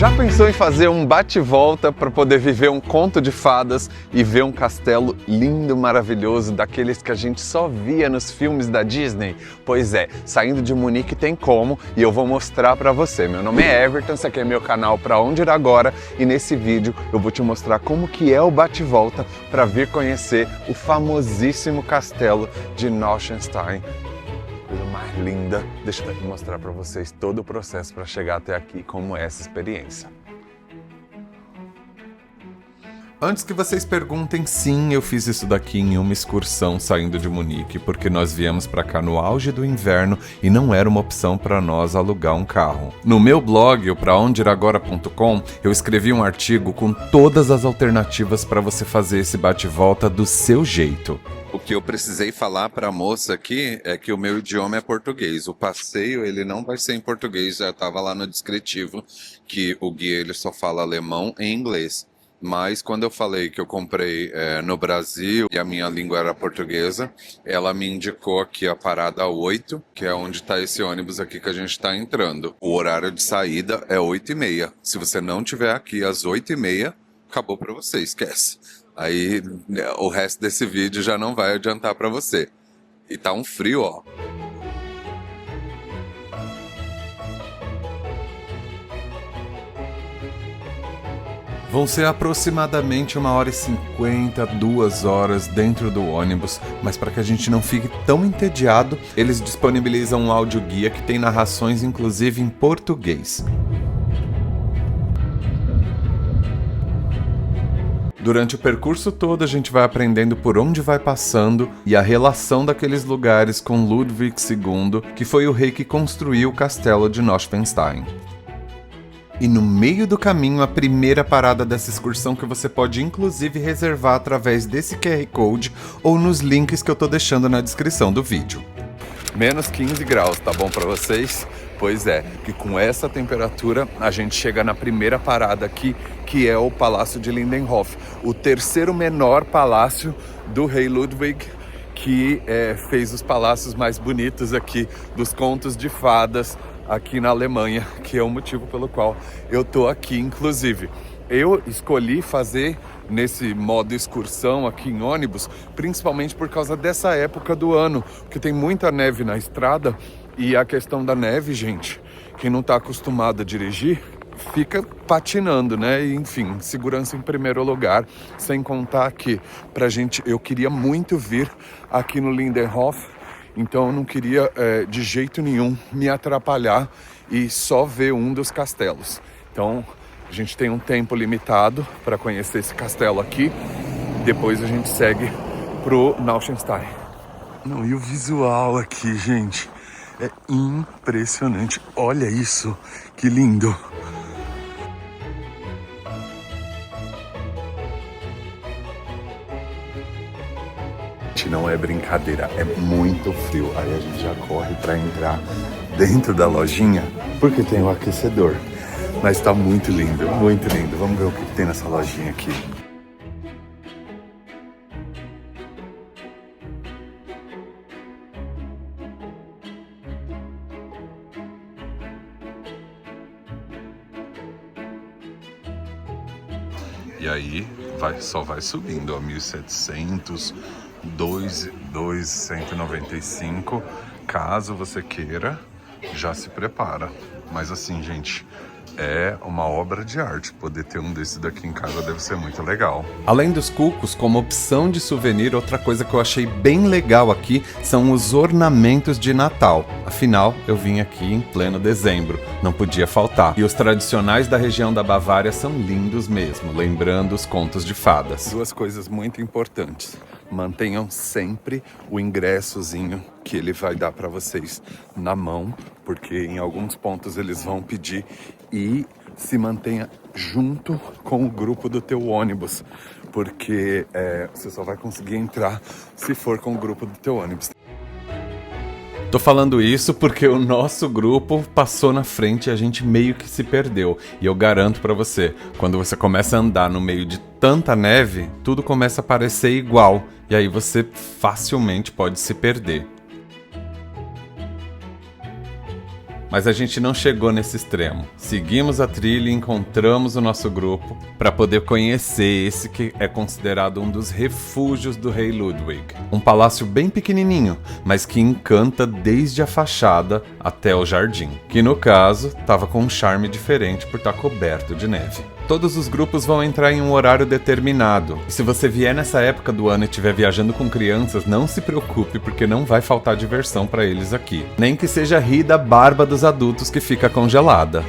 Já pensou em fazer um bate-volta para poder viver um conto de fadas e ver um castelo lindo, maravilhoso, daqueles que a gente só via nos filmes da Disney? Pois é, saindo de Munique tem como e eu vou mostrar para você. Meu nome é Everton, esse aqui é meu canal Pra Onde Ir Agora e nesse vídeo eu vou te mostrar como que é o bate-volta para vir conhecer o famosíssimo castelo de Neuschwanstein. Coisa mais linda. Deixa eu mostrar para vocês todo o processo para chegar até aqui, como é essa experiência. Antes que vocês perguntem, sim, eu fiz isso daqui em uma excursão saindo de Munique, porque nós viemos para cá no auge do inverno e não era uma opção para nós alugar um carro. No meu blog, o praondeiragora.com, eu escrevi um artigo com todas as alternativas para você fazer esse bate-volta do seu jeito. O que eu precisei falar para a moça aqui é que o meu idioma é português. O passeio ele não vai ser em português, já estava lá no descritivo que o guia ele só fala alemão e inglês. Mas quando eu falei que eu comprei no Brasil e a minha língua era portuguesa, ela me indicou aqui a parada 8, que é onde está esse ônibus aqui que a gente está entrando. O horário de saída é 8h30. Se você não estiver aqui às 8h30, acabou para você, esquece. Aí o resto desse vídeo já não vai adiantar para você. E tá um frio, ó. Vão ser aproximadamente 1h50, 2 horas dentro do ônibus, mas para que a gente não fique tão entediado, eles disponibilizam um áudio-guia que tem narrações inclusive em português. Durante o percurso todo a gente vai aprendendo por onde vai passando e a relação daqueles lugares com Ludwig II, que foi o rei que construiu o castelo de Neuschwanstein. E no meio do caminho, a primeira parada dessa excursão que você pode inclusive reservar através desse QR Code ou nos links que eu tô deixando na descrição do vídeo. Menos 15 graus, tá bom pra vocês? Pois é, que com essa temperatura a gente chega na primeira parada aqui, que é o Palácio de Lindenhof, o terceiro menor palácio do rei Ludwig, que fez os palácios mais bonitos aqui dos contos de fadas aqui na Alemanha, que é o motivo pelo qual eu tô aqui, inclusive. Eu escolhi fazer nesse modo excursão aqui em ônibus, principalmente por causa dessa época do ano, que tem muita neve na estrada e a questão da neve, gente, quem não tá acostumado a dirigir, fica patinando, né? E, enfim, segurança em primeiro lugar, sem contar que eu queria muito vir aqui no Lindenhof, então eu não queria de jeito nenhum me atrapalhar e só ver um dos castelos. Então a gente tem um tempo limitado para conhecer esse castelo aqui, depois a gente segue pro Neuschwanstein. Não, e o visual aqui, gente, é impressionante. Olha isso, que lindo! Não é brincadeira, é muito frio. Aí a gente já corre para entrar dentro da lojinha, porque tem o aquecedor. Mas tá muito lindo, muito lindo. Vamos ver o que tem nessa lojinha aqui. E aí só vai subindo, ó, 1.700, 2.195. Caso você queira, já se prepara. Mas assim, gente, é uma obra de arte. Poder ter um desse daqui em casa deve ser muito legal. Além dos cucos, como opção de souvenir, outra coisa que eu achei bem legal aqui são os ornamentos de Natal. Afinal, eu vim aqui em pleno dezembro, não podia faltar. E os tradicionais da região da Bavária são lindos mesmo, lembrando os contos de fadas. Duas coisas muito importantes. Mantenham sempre o ingressozinho que ele vai dar para vocês na mão, porque em alguns pontos eles vão pedir, e se mantenha junto com o grupo do teu ônibus, porque você só vai conseguir entrar se for com o grupo do teu ônibus. Tô falando isso porque o nosso grupo passou na frente e a gente meio que se perdeu. E eu garanto pra você, quando você começa a andar no meio de tanta neve, tudo começa a parecer igual. E aí você facilmente pode se perder. Mas a gente não chegou nesse extremo. Seguimos a trilha e encontramos o nosso grupo para poder conhecer esse que é considerado um dos refúgios do rei Ludwig. Um palácio bem pequenininho, mas que encanta desde a fachada até o jardim, que no caso estava com um charme diferente por estar coberto de neve. Todos os grupos vão entrar em um horário determinado. E se você vier nessa época do ano e estiver viajando com crianças, não se preocupe, porque não vai faltar diversão para eles aqui. Nem que seja rir da barba dos adultos que fica congelada.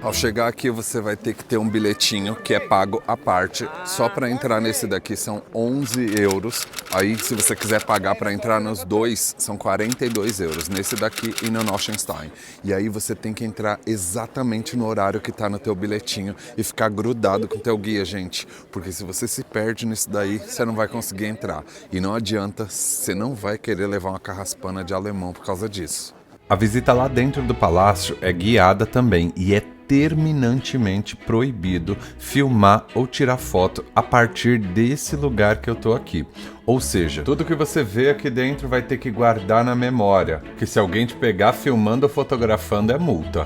Ao chegar aqui, você vai ter que ter um bilhetinho que é pago à parte. Só para entrar nesse daqui são 11 euros. Aí, se você quiser pagar para entrar nos dois, são 42 euros. Nesse daqui e no Noschenstein. E aí você tem que entrar exatamente no horário que tá no teu bilhetinho e ficar grudado com o teu guia, gente. Porque se você se perde nisso daí, você não vai conseguir entrar. E não adianta, você não vai querer levar uma carraspana de alemão por causa disso. A visita lá dentro do palácio é guiada também e é terminantemente proibido filmar ou tirar foto a partir desse lugar que eu tô aqui. Ou seja, tudo que você vê aqui dentro vai ter que guardar na memória, que se alguém te pegar filmando ou fotografando é multa.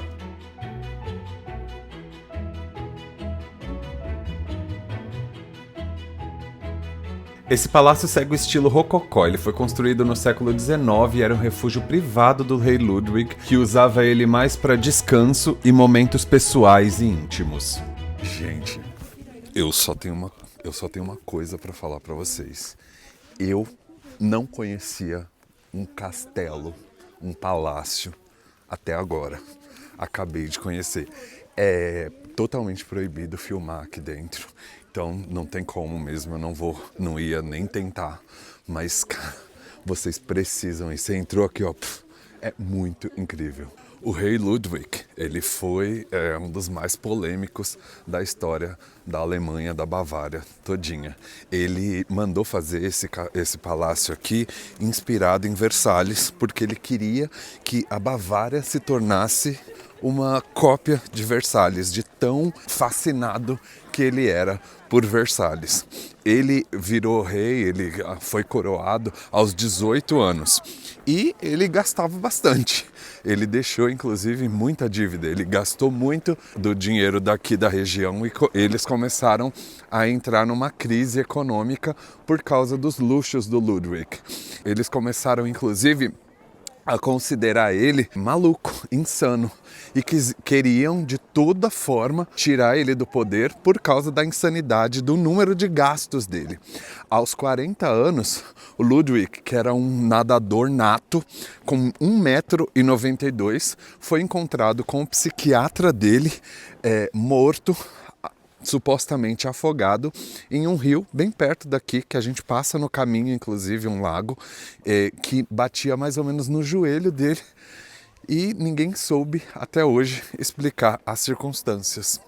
Esse palácio segue o estilo rococó. Ele foi construído no século XIX e era um refúgio privado do rei Ludwig, que usava ele mais para descanso e momentos pessoais e íntimos. Gente, eu só tenho uma coisa para falar para vocês. Eu não conhecia um castelo, um palácio até agora. Acabei de conhecer. É totalmente proibido filmar aqui dentro. Então não tem como mesmo, eu não ia nem tentar. Mas, cara, vocês precisam ir. Você entrou aqui, ó, é muito incrível. O rei Ludwig, ele foi um dos mais polêmicos da história da Alemanha, da Bavária todinha. Ele mandou fazer esse palácio aqui inspirado em Versalhes, porque ele queria que a Bavária se tornasse uma cópia de Versalhes, de tão fascinado que ele era por Versalhes. Ele virou rei, ele foi coroado aos 18 anos e ele gastava bastante. Ele deixou, inclusive, muita dívida. Ele gastou muito do dinheiro daqui da região e eles começaram a entrar numa crise econômica por causa dos luxos do Ludwig. Eles começaram, inclusive, a considerar ele maluco, insano, e queriam de toda forma tirar ele do poder por causa da insanidade do número de gastos dele. Aos 40 anos, o Ludwig, que era um nadador nato, com 1,92 m, foi encontrado com o psiquiatra dele morto, supostamente afogado em um rio bem perto daqui, que a gente passa no caminho, inclusive um lago, que batia mais ou menos no joelho dele, e ninguém soube até hoje explicar as circunstâncias.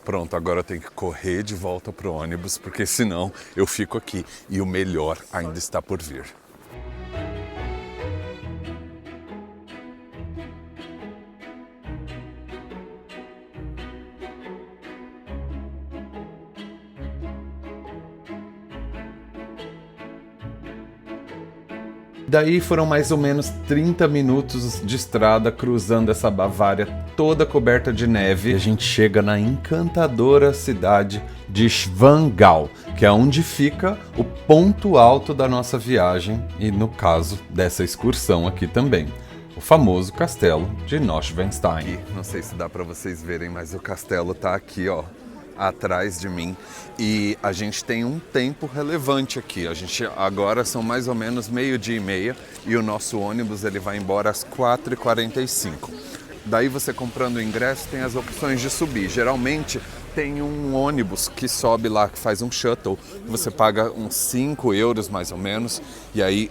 Pronto, agora eu tenho que correr de volta pro ônibus, porque senão eu fico aqui e o melhor ainda está por vir. Daí foram mais ou menos 30 minutos de estrada cruzando essa Bavária toda coberta de neve. E a gente chega na encantadora cidade de Schwangau, que é onde fica o ponto alto da nossa viagem e, no caso, dessa excursão aqui também. O famoso castelo de Neuschwanstein. Não sei se dá para vocês verem, mas o castelo tá aqui, ó, atrás de mim, e a gente tem um tempo relevante aqui. A gente agora são mais ou menos 12:30 e o nosso ônibus ele vai embora às 4h45. Daí você comprando o ingresso tem as opções de subir. Geralmente tem um ônibus que sobe lá, que faz um shuttle, você paga uns 5 euros mais ou menos, e aí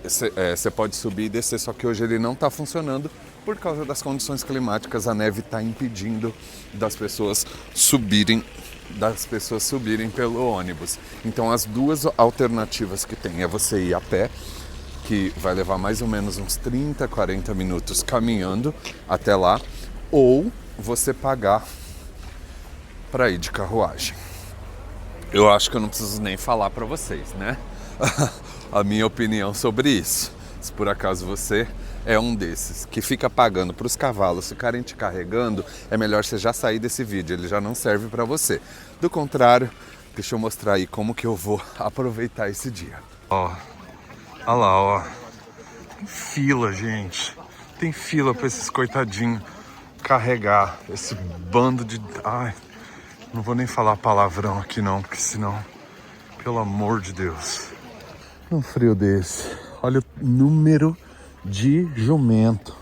você pode subir e descer, só que hoje ele não está funcionando por causa das condições climáticas. A neve está impedindo das pessoas subirem pelo ônibus. Então as duas alternativas que tem é você ir a pé, que vai levar mais ou menos uns 30, 40 minutos caminhando até lá, ou você pagar para ir de carruagem. Eu acho que eu não preciso nem falar para vocês, né? A minha opinião sobre isso. Se por acaso você é um desses, que fica pagando para os cavalos ficarem te carregando, é melhor você já sair desse vídeo, ele já não serve para você. Do contrário, deixa eu mostrar aí como que eu vou aproveitar esse dia. Ó, olha lá, ó. Tem fila, gente. Tem fila para esses coitadinhos carregar esse bando de... Ai, não vou nem falar palavrão aqui não, porque senão, pelo amor de Deus. Num frio desse, olha o número de jumento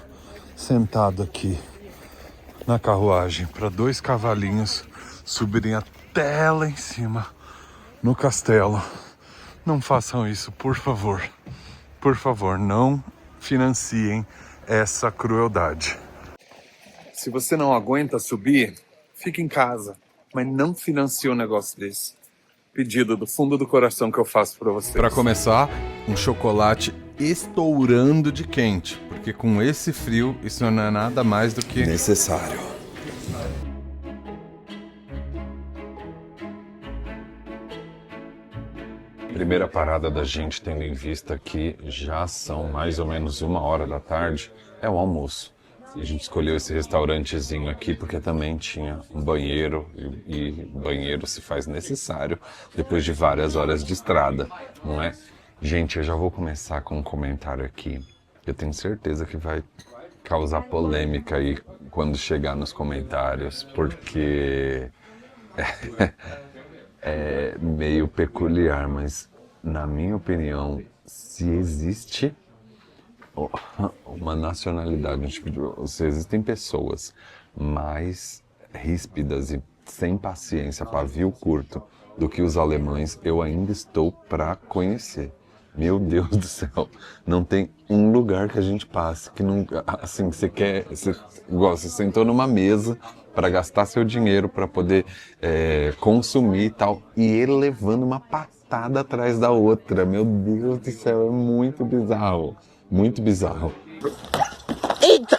sentado aqui na carruagem para 2 cavalinhos subirem até lá em cima no castelo. Não façam isso, por favor. Por favor, não financiem essa crueldade. Se você não aguenta subir, fique em casa, mas não financie um negócio desse. Pedido do fundo do coração que eu faço para vocês. Para começar, um chocolate estourando de quente, porque com esse frio isso não é nada mais do que necessário. Primeira parada da gente, tendo em vista que já são mais ou menos 1h da tarde, é o almoço. A gente escolheu esse restaurantezinho aqui porque também tinha um banheiro e banheiro se faz necessário depois de várias horas de estrada, não é? Gente, eu já vou começar com um comentário aqui. Eu tenho certeza que vai causar polêmica aí quando chegar nos comentários, porque é meio peculiar, mas na minha opinião, se existe uma nacionalidade, se existem pessoas mais ríspidas e sem paciência, pavio curto, do que os alemães, eu ainda estou para conhecer. Meu Deus do céu, não tem um lugar que a gente passe que não, assim, você sentou numa mesa para gastar seu dinheiro, para poder consumir e tal, e ele levando uma patada atrás da outra. Meu Deus do céu, é muito bizarro. Muito bizarro. Eita!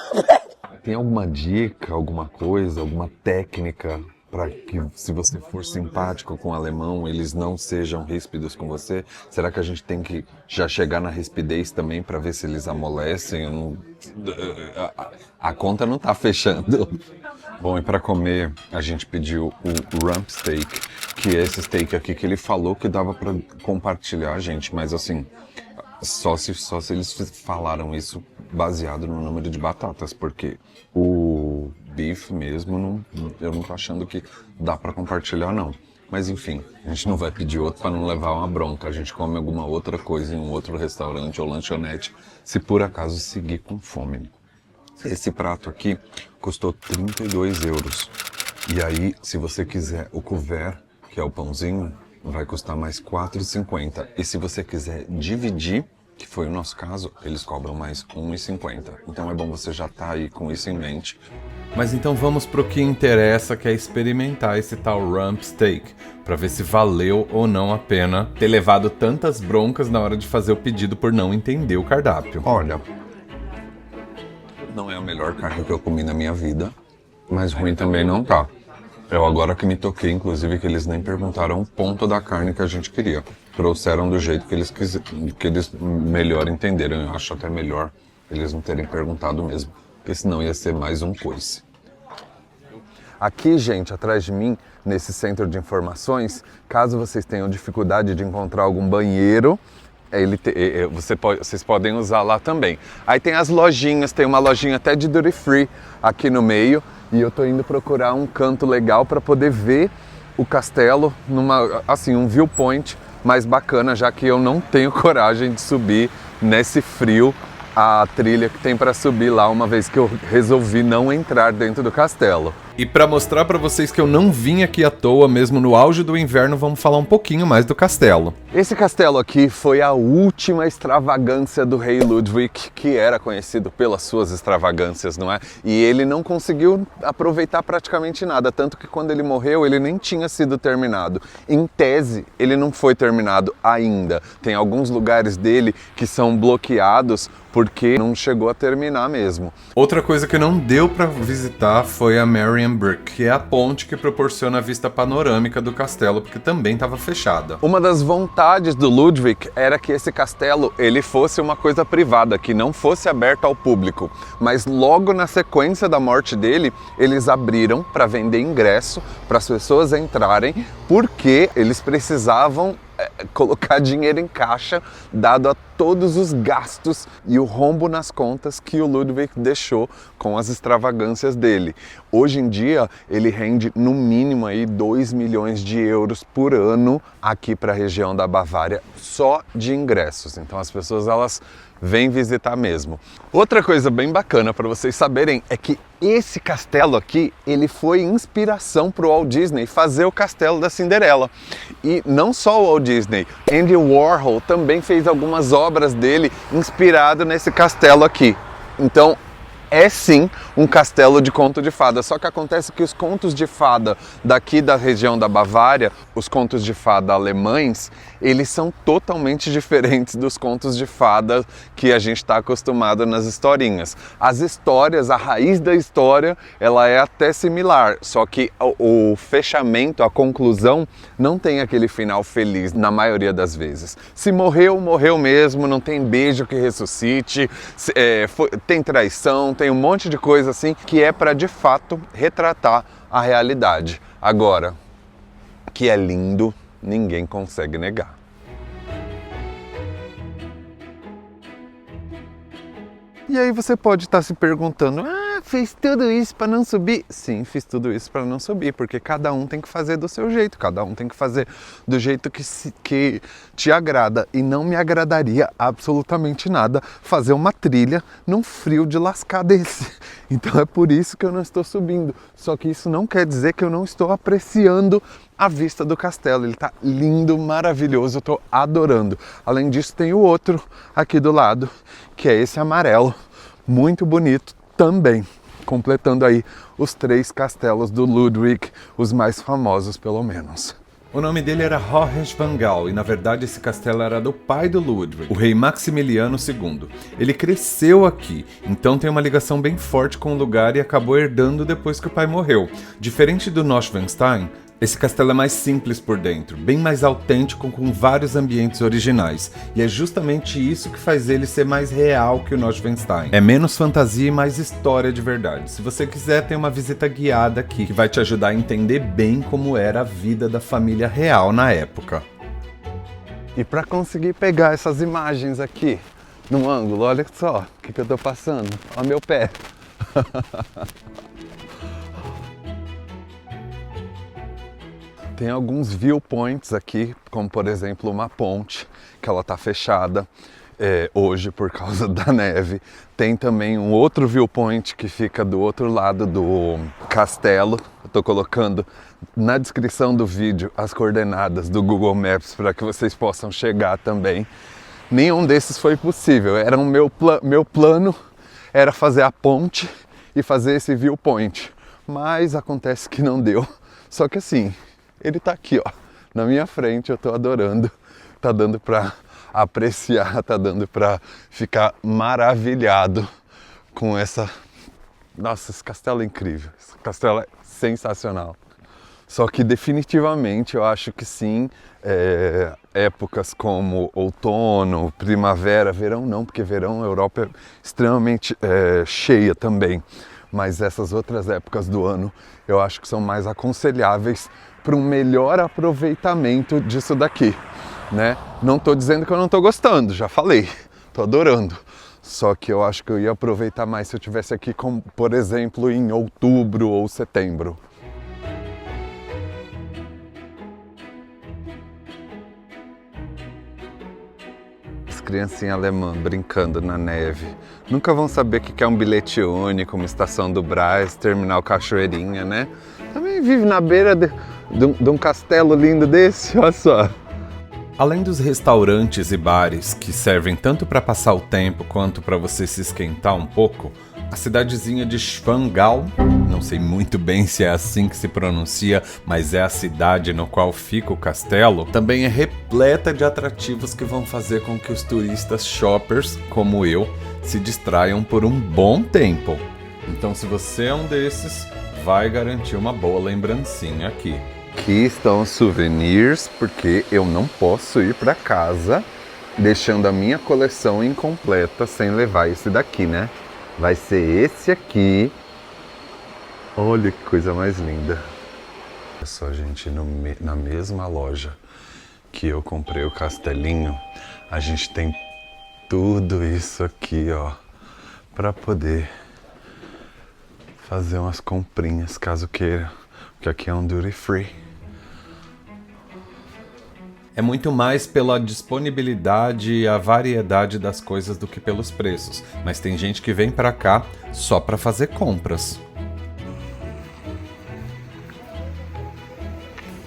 Tem alguma dica, alguma coisa, alguma técnica para que, se você for simpático com o alemão, eles não sejam ríspidos com você? Será que a gente tem que já chegar na rispidez também para ver se eles amolecem? A conta não tá fechando. Bom, e para comer, a gente pediu o rump steak, que é esse steak aqui que ele falou que dava para compartilhar, gente, mas assim... Só se eles falaram isso baseado no número de batatas, porque o beef mesmo, eu não tô achando que dá pra compartilhar, não. Mas enfim, a gente não vai pedir outro pra não levar uma bronca. A gente come alguma outra coisa em um outro restaurante ou lanchonete, se por acaso seguir com fome. Esse prato aqui custou 32 euros. E aí, se você quiser o couvert, que é o pãozinho, vai custar mais 4,50. E se você quiser dividir, que foi o nosso caso, eles cobram mais 1,50. Então é bom você já estar aí com isso em mente. Mas então vamos pro que interessa, que é experimentar esse tal rump steak, para ver se valeu ou não a pena ter levado tantas broncas na hora de fazer o pedido por não entender o cardápio. Olha, não é a melhor carne que eu comi na minha vida, mas ruim também não tá. Eu agora que me toquei, inclusive, que eles nem perguntaram o ponto da carne que a gente queria. Trouxeram do jeito que eles melhor entenderam. Eu acho até melhor eles não terem perguntado mesmo, porque senão ia ser mais um coice. Aqui, gente, atrás de mim, nesse centro de informações, caso vocês tenham dificuldade de encontrar algum banheiro, vocês podem usar lá também. Aí tem as lojinhas, tem uma lojinha até de duty free aqui no meio. E eu tô indo procurar um canto legal para poder ver o castelo um viewpoint mais bacana, já que eu não tenho coragem de subir nesse frio a trilha que tem para subir lá, uma vez que eu resolvi não entrar dentro do castelo. E para mostrar para vocês que eu não vim aqui à toa, mesmo no auge do inverno, vamos falar um pouquinho mais do castelo. Esse castelo aqui foi a última extravagância do rei Ludwig, que era conhecido pelas suas extravagâncias, não é? E ele não conseguiu aproveitar praticamente nada, tanto que quando ele morreu, ele nem tinha sido terminado. Em tese, ele não foi terminado ainda. Tem alguns lugares dele que são bloqueados porque não chegou a terminar mesmo. Outra coisa que não deu para visitar foi a Marienburg Hamburg, que é a ponte que proporciona a vista panorâmica do castelo, porque também estava fechada. Uma das vontades do Ludwig era que esse castelo ele fosse uma coisa privada, que não fosse aberto ao público. Mas logo na sequência da morte dele, eles abriram para vender ingresso, para as pessoas entrarem, porque eles precisavam colocar dinheiro em caixa, dado a todos os gastos e o rombo nas contas que o Ludwig deixou com as extravagâncias dele. Hoje em dia, ele rende no mínimo aí 2 milhões de euros por ano aqui para a região da Bavária, só de ingressos. Então as pessoas elas vêm visitar mesmo. Outra coisa bem bacana para vocês saberem é que esse castelo aqui, ele foi inspiração para o Walt Disney fazer o castelo da Cinderela. E não só o Walt Disney, Andy Warhol também fez algumas obras dele inspirado nesse castelo aqui. Então, é sim um castelo de conto de fada, só que acontece que os contos de fada daqui da região da Bavária, os contos de fada alemães, eles são totalmente diferentes dos contos de fada que a gente está acostumado nas historinhas. As histórias, a raiz da história, ela é até similar, só que o fechamento, a conclusão, não tem aquele final feliz na maioria das vezes. Se morreu, morreu mesmo, não tem beijo que ressuscite, tem traição, tem um monte de coisa assim que é para de fato retratar a realidade. Agora, que é lindo, ninguém consegue negar. E aí você pode estar se perguntando, fez tudo isso para não subir? Sim, fiz tudo isso para não subir, porque cada um tem que fazer do seu jeito, cada um tem que fazer do jeito que te agrada. E não me agradaria absolutamente nada fazer uma trilha num frio de lascar desse. Então é por isso que eu não estou subindo. Só que isso não quer dizer que eu não estou apreciando a vista do castelo. Ele está lindo, maravilhoso, eu estou adorando. Além disso, tem o outro aqui do lado, que é esse amarelo, muito bonito também, completando aí os 3 castelos do Ludwig, os mais famosos pelo menos. O nome dele era Rohres van Gaal e na verdade esse castelo era do pai do Ludwig, o rei Maximiliano II. Ele cresceu aqui, então tem uma ligação bem forte com o lugar e acabou herdando depois que o pai morreu. Diferente do Neuschwanstein, esse castelo é mais simples por dentro, bem mais autêntico, com vários ambientes originais. E é justamente isso que faz ele ser mais real que o Neuschwanstein. É menos fantasia e mais história de verdade. Se você quiser, tem uma visita guiada aqui, que vai te ajudar a entender bem como era a vida da família real na época. E para conseguir pegar essas imagens aqui, no ângulo, olha só o que eu tô passando. Olha meu pé. Tem alguns viewpoints aqui, como por exemplo uma ponte, que ela está fechada hoje por causa da neve. Tem também um outro viewpoint que fica do outro lado do castelo. Eu estou colocando na descrição do vídeo as coordenadas do Google Maps para que vocês possam chegar também. Nenhum desses foi possível. Era meu plano era fazer a ponte e fazer esse viewpoint, mas acontece que não deu. Só que assim, ele tá aqui, ó, na minha frente, eu tô adorando. Tá dando pra apreciar, tá dando pra ficar maravilhado com essa... Nossa, esse castelo é incrível, esse castelo é sensacional. Só que definitivamente eu acho que sim, épocas como outono, primavera, verão não, porque verão a Europa é extremamente cheia também. Mas essas outras épocas do ano eu acho que são mais aconselháveis para um melhor aproveitamento disso daqui, né? Não estou dizendo que eu não estou gostando, já falei, estou adorando. Só que eu acho que eu ia aproveitar mais se eu estivesse aqui, como, por exemplo, em outubro ou setembro. As criancinhas alemãs brincando na neve. Nunca vão saber o que é um bilhete único, uma estação do Brás, terminal Cachoeirinha, né? Também vive na beira de um castelo lindo desse, olha só. Além dos restaurantes e bares que servem tanto para passar o tempo quanto para você se esquentar um pouco, a cidadezinha de Schwangau, não sei muito bem se é assim que se pronuncia, mas é a cidade no qual fica o castelo, também é repleta de atrativos que vão fazer com que os turistas shoppers, como eu, se distraiam por um bom tempo. Então, se você é um desses, vai garantir uma boa lembrancinha aqui. Aqui estão os souvenirs, porque eu não posso ir para casa deixando a minha coleção incompleta sem levar esse daqui, né? Vai ser esse aqui. Olha que coisa mais linda. Olha só, gente, na mesma loja que eu comprei o castelinho, a gente tem tudo isso aqui, ó, para poder fazer umas comprinhas caso queira, porque aqui é um duty free. É muito mais pela disponibilidade e a variedade das coisas do que pelos preços, mas tem gente que vem pra cá só pra fazer compras.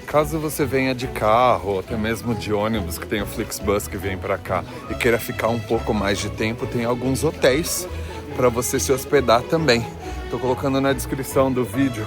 Caso você venha de carro ou até mesmo de ônibus, que tem o Flixbus que vem pra cá e queira ficar um pouco mais de tempo, tem alguns hotéis para você se hospedar também. Tô colocando na descrição do vídeo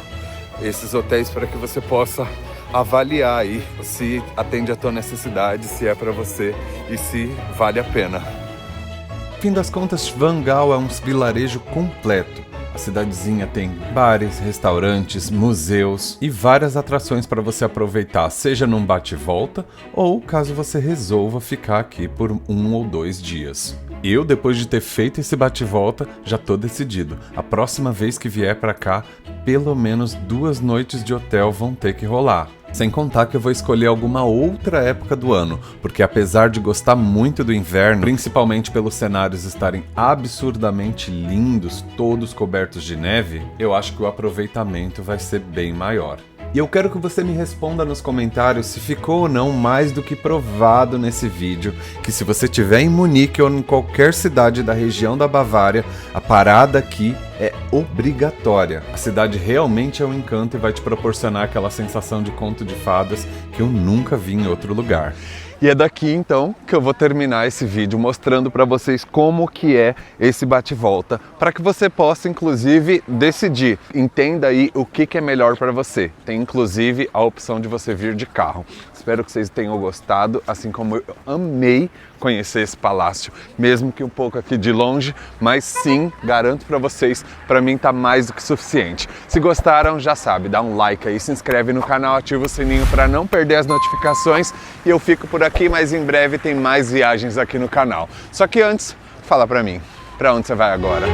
esses hotéis para que você possa avaliar aí se atende a tua necessidade, se é para você e se vale a pena. No fim das contas, Vangaal é um vilarejo completo. A cidadezinha tem bares, restaurantes, museus e várias atrações para você aproveitar, seja num bate-volta ou caso você resolva ficar aqui por 1 ou 2 dias. Eu, depois de ter feito esse bate-volta, já tô decidido. A próxima vez que vier para cá, pelo menos 2 noites de hotel vão ter que rolar. Sem contar que eu vou escolher alguma outra época do ano, porque apesar de gostar muito do inverno, principalmente pelos cenários estarem absurdamente lindos, todos cobertos de neve, eu acho que o aproveitamento vai ser bem maior. E eu quero que você me responda nos comentários se ficou ou não mais do que provado nesse vídeo que se você estiver em Munique ou em qualquer cidade da região da Bavária, a parada aqui é obrigatória. A cidade realmente é um encanto e vai te proporcionar aquela sensação de conto de fadas que eu nunca vi em outro lugar. E é daqui então que eu vou terminar esse vídeo mostrando para vocês como que é esse bate-volta, para que você possa inclusive decidir, entenda aí o que é melhor para você. Tem inclusive a opção de você vir de carro. Espero que vocês tenham gostado, assim como eu amei conhecer esse palácio, mesmo que um pouco aqui de longe, mas sim, garanto para vocês, para mim tá mais do que suficiente. Se gostaram, já sabe, dá um like aí, se inscreve no canal, ativa o sininho para não perder as notificações e eu fico por aqui, mas em breve tem mais viagens aqui no canal. Só que antes, fala para mim, para onde você vai agora?